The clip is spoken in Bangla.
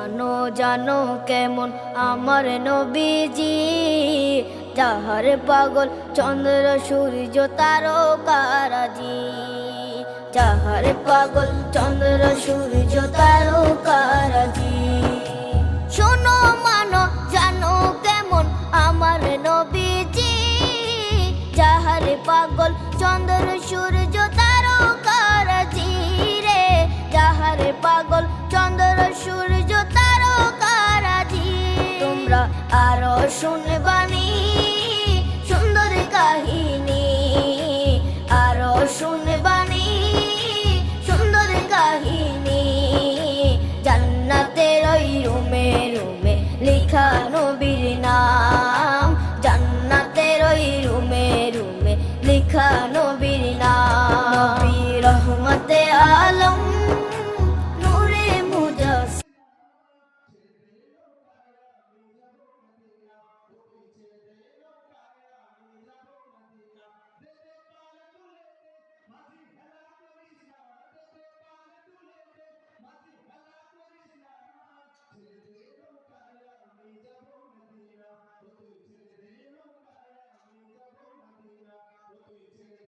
জানো জানো কেমন আমার নবীজি, যাহার পাগল চন্দ্র সূর্য তারকারাজি, যাহার পাগল চন্দ্র সূর্য তারকারাজি। শোনো মানো জানো কেমন আমার নবীজি, যাহার পাগল চন্দ্র সূর্য তারকারাজি রে, যাহার পাগল চন্দ্র সূর্য তারকারাজি। তোমরা আরো শুনে